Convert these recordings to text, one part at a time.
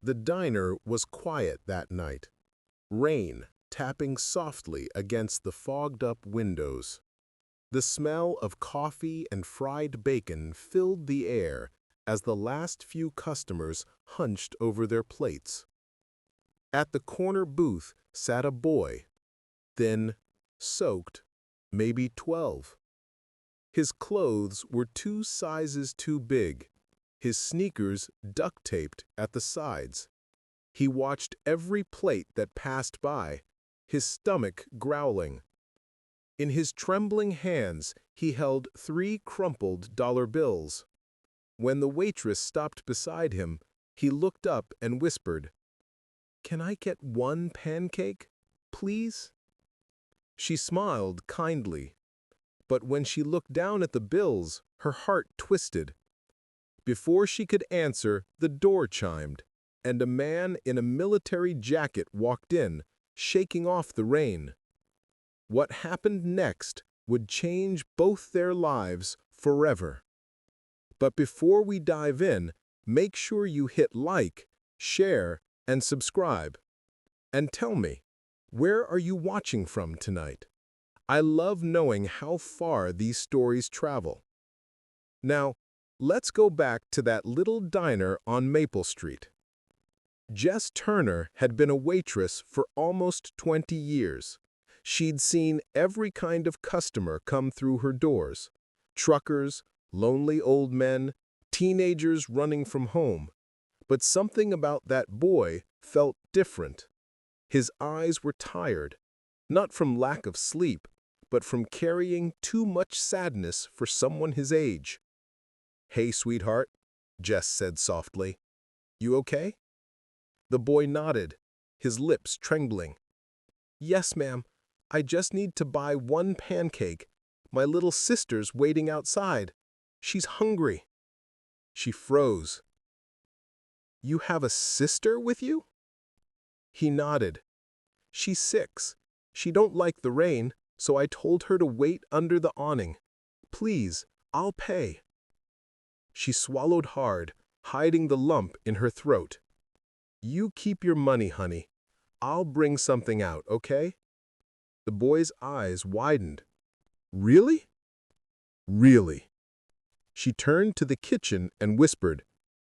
The diner was quiet that night, rain tapping softly against the fogged-up windows. The smell of coffee and fried bacon filled the air as the last few customers hunched over their plates. At the corner booth sat a boy, thin, soaked, maybe 12. His clothes were 2 sizes too big, his sneakers duct-taped at the sides. He watched every plate that passed by, his stomach growling. In his trembling hands, he held 3 crumpled dollar bills. When the waitress stopped beside him, he looked up and whispered, "Can I get 1 pancake, please?" She smiled kindly, but when she looked down at the bills, her heart twisted. Before she could answer, the door chimed, and a man in a military jacket walked in, shaking off the rain. What happened next would change both their lives forever. But before we dive in, make sure you hit like, share, and subscribe. And tell me, where are you watching from tonight? I love knowing how far these stories travel. Now, let's go back to that little diner on Maple Street. Jess Turner had been a waitress for almost 20 years. She'd seen every kind of customer come through her doors: truckers, lonely old men, teenagers running from home. But something about that boy felt different. His eyes were tired, not from lack of sleep, but from carrying too much sadness for someone his age. "Hey, sweetheart," Jess said softly. "You okay?" The boy nodded, his lips trembling. "Yes, ma'am. I just need to buy 1 pancake. My little sister's waiting outside. She's hungry." She froze. "You have a sister with you?" He nodded. "She's 6. She don't like the rain, so I told her to wait under the awning. Please, I'll pay." She swallowed hard, hiding the lump in her throat. "You keep your money, honey. I'll bring something out, okay?" The boy's eyes widened. "Really?" "Really." She turned to the kitchen and whispered,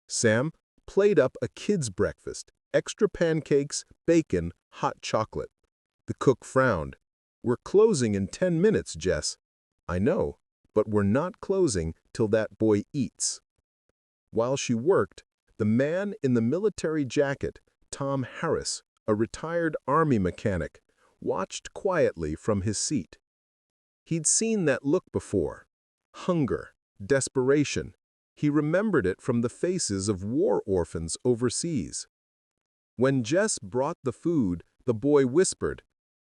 "Sam, plate up a kid's breakfast, extra pancakes, bacon, hot chocolate." The cook frowned. "We're closing in 10 minutes, Jess." "I know, but we're not closing till that boy eats." While she worked, the man in the military jacket, Tom Harris, a retired Army mechanic, watched quietly from his seat. He'd seen that look before: hunger, desperation. He remembered it from the faces of war orphans overseas. When Jess brought the food, the boy whispered,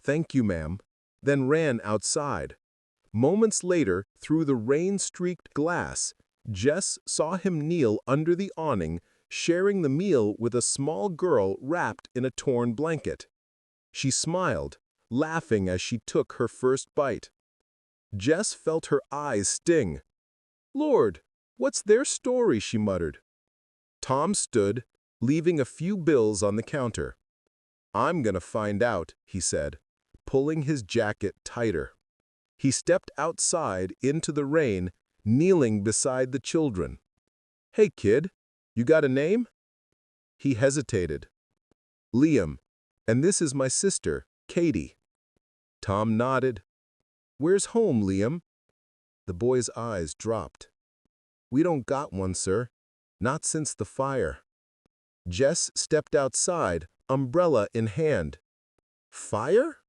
"Thank you, ma'am," then ran outside. Moments later, through the rain-streaked glass, Jess saw him kneel under the awning, sharing the meal with a small girl wrapped in a torn blanket. She smiled, laughing as she took her first bite. Jess felt her eyes sting. "Lord, what's their story?" she muttered. Tom stood, leaving a few bills on the counter. "I'm gonna find out," he said, pulling his jacket tighter. He stepped outside into the rain, kneeling beside the children. "Hey, kid, you got a name?" He hesitated. "Liam, and this is my sister, Katie." Tom nodded. "Where's home, Liam?" The boy's eyes dropped. "We don't got one, sir. Not since the fire." Jess stepped outside, umbrella in hand. "Fire?"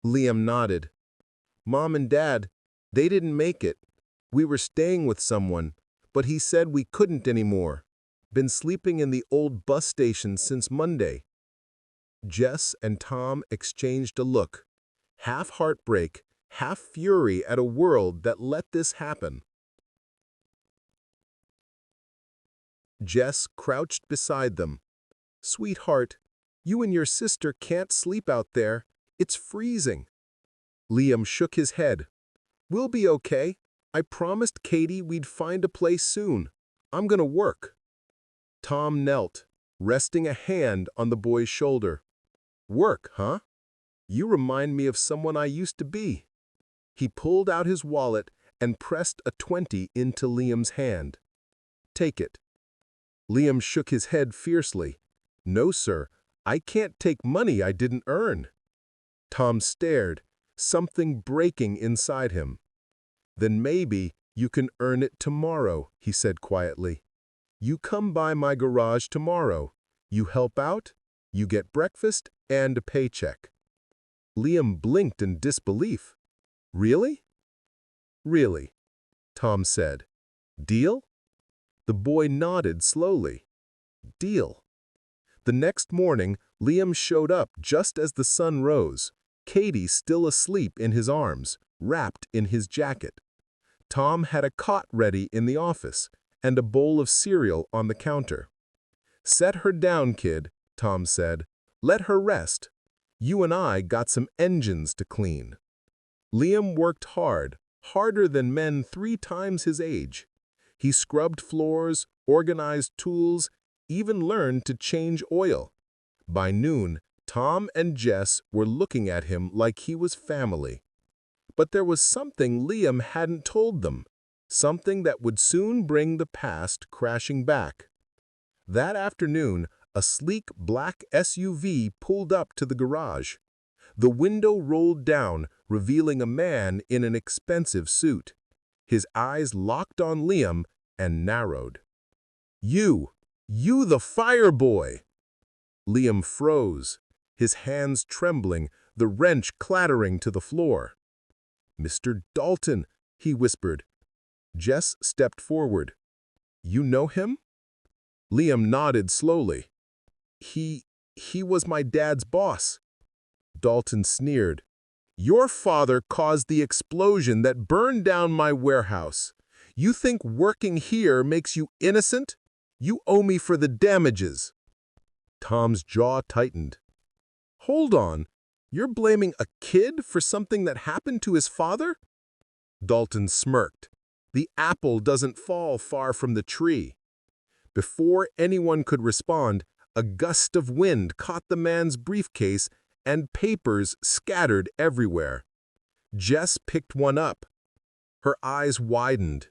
Liam nodded. "Mom and Dad, they didn't make it. We were staying with someone, but he said we couldn't anymore. Been sleeping in the old bus station since Monday." Jess and Tom exchanged a look, half heartbreak, half fury at a world that let this happen. Jess crouched beside them. "Sweetheart, you and your sister can't sleep out there. It's freezing." Liam shook his head. "We'll be okay. I promised Katie we'd find a place soon. I'm gonna work." Tom knelt, resting a hand on the boy's shoulder. "Work, huh? You remind me of someone I used to be." He pulled out his wallet and pressed a 20 into Liam's hand. "Take it." Liam shook his head fiercely. "No, sir. I can't take money I didn't earn." Tom stared, something breaking inside him. "Then maybe you can earn it tomorrow," he said quietly. "You come by my garage tomorrow. You help out, you get breakfast and a paycheck." Liam blinked in disbelief. "Really?" "Really," Tom said. "Deal?" The boy nodded slowly. "Deal." The next morning, Liam showed up just as the sun rose, Katie still asleep in his arms, wrapped in his jacket. Tom had a cot ready in the office and a bowl of cereal on the counter. "Set her down, kid," Tom said. "Let her rest. You and I got some engines to clean." Liam worked hard, harder than men 3 times his age. He scrubbed floors, organized tools, even learned to change oil. By noon, Tom and Jess were looking at him like he was family. But there was something Liam hadn't told them, something that would soon bring the past crashing back. That afternoon, a sleek black SUV pulled up to the garage. The window rolled down, revealing a man in an expensive suit. His eyes locked on Liam and narrowed. You the fire boy!" Liam froze, his hands trembling, the wrench clattering to the floor. "Mr. Dalton," he whispered. Jess stepped forward. "You know him?" Liam nodded slowly. He was my dad's boss." Dalton sneered. "Your father caused the explosion that burned down my warehouse. You think working here makes you innocent? You owe me for the damages." Tom's jaw tightened. "Hold on, you're blaming a kid for something that happened to his father?" Dalton smirked. "The apple doesn't fall far from the tree." Before anyone could respond, a gust of wind caught the man's briefcase and papers scattered everywhere. Jess picked one up. Her eyes widened.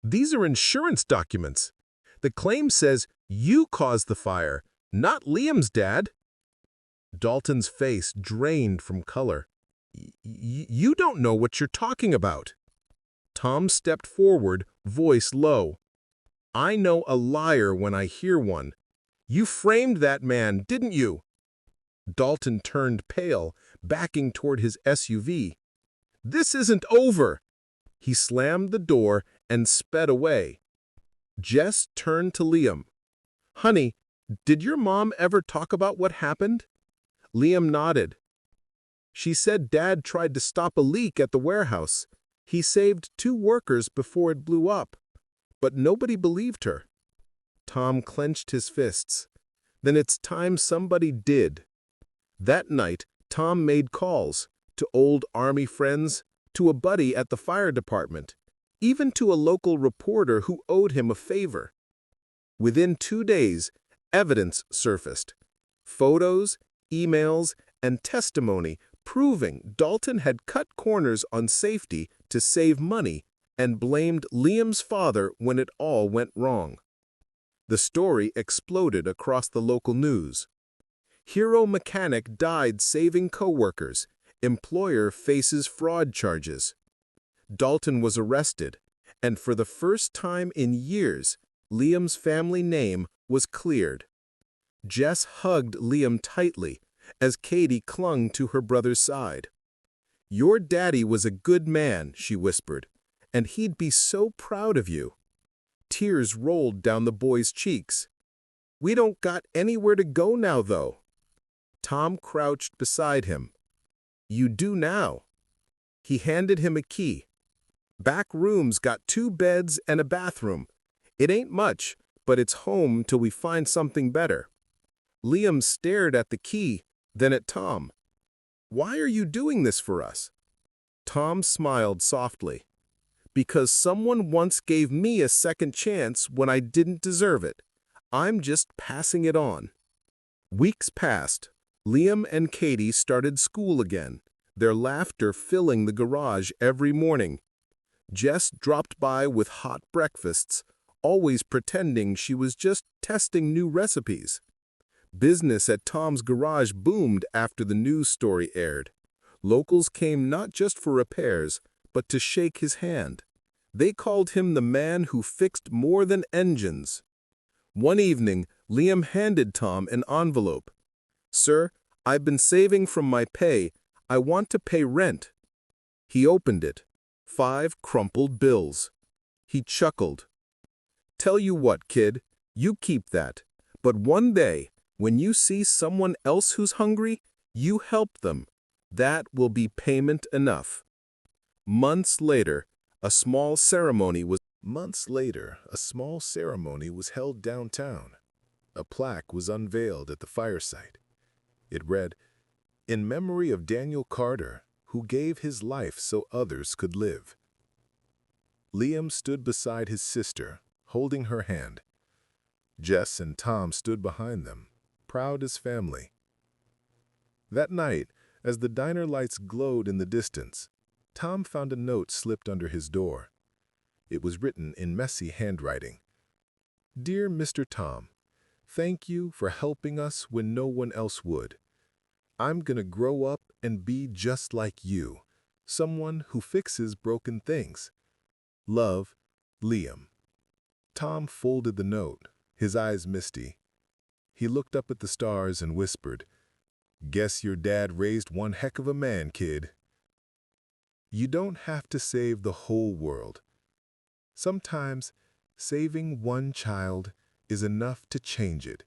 "These are insurance documents. The claim says you caused the fire, not Liam's dad." Dalton's face drained from color. You don't know what you're talking about." Tom stepped forward, voice low. "I know a liar when I hear one. You framed that man, didn't you?" Dalton turned pale, backing toward his SUV. "This isn't over." He slammed the door and sped away. Jess turned to Liam. "Honey, did your mom ever talk about what happened?" Liam nodded. "She said Dad tried to stop a leak at the warehouse. He saved 2 workers before it blew up. But nobody believed her." Tom clenched his fists. "Then it's time somebody did." That night, Tom made calls to old Army friends, to a buddy at the fire department, even to a local reporter who owed him a favor. Within 2 days, evidence surfaced. Photos, emails, and testimony proving Dalton had cut corners on safety to save money and blamed Liam's father when it all went wrong. The story exploded across the local news. Hero mechanic died saving coworkers. Employer faces fraud charges. Dalton was arrested, and for the first time in years, Liam's family name was cleared. Jess hugged Liam tightly as Katie clung to her brother's side. "Your daddy was a good man," she whispered, "and he'd be so proud of you." Tears rolled down the boy's cheeks. "We don't got anywhere to go now, though." Tom crouched beside him. "You do now." He handed him a key. "Back room's got 2 beds and a bathroom. It ain't much, but it's home till we find something better." Liam stared at the key, then at Tom. "Why are you doing this for us?" Tom smiled softly. "Because someone once gave me a second chance when I didn't deserve it. I'm just passing it on." Weeks passed. Liam and Katie started school again, their laughter filling the garage every morning. Jess dropped by with hot breakfasts, always pretending she was just testing new recipes. Business at Tom's garage boomed after the news story aired. Locals came not just for repairs, but to shake his hand. They called him the man who fixed more than engines. One evening, Liam handed Tom an envelope. "Sir, I've been saving from my pay. I want to pay rent." He opened it. 5 crumpled bills. He chuckled. "Tell you what, kid, you keep that. But one day, when you see someone else who's hungry, you help them. That will be payment enough." Months later, a small ceremony was held downtown. A plaque was unveiled at the fireside. It read, "In memory of Daniel Carter, who gave his life so others could live." Liam stood beside his sister, holding her hand. Jess and Tom stood behind them, proud as family. That night, as the diner lights glowed in the distance, Tom found a note slipped under his door. It was written in messy handwriting. "Dear Mr. Tom, thank you for helping us when no one else would. I'm gonna grow up and be just like you, someone who fixes broken things. Love, Liam." Tom folded the note, his eyes misty. He looked up at the stars and whispered, "Guess your dad raised one heck of a man, kid." You don't have to save the whole world. Sometimes, saving one child is enough to change it.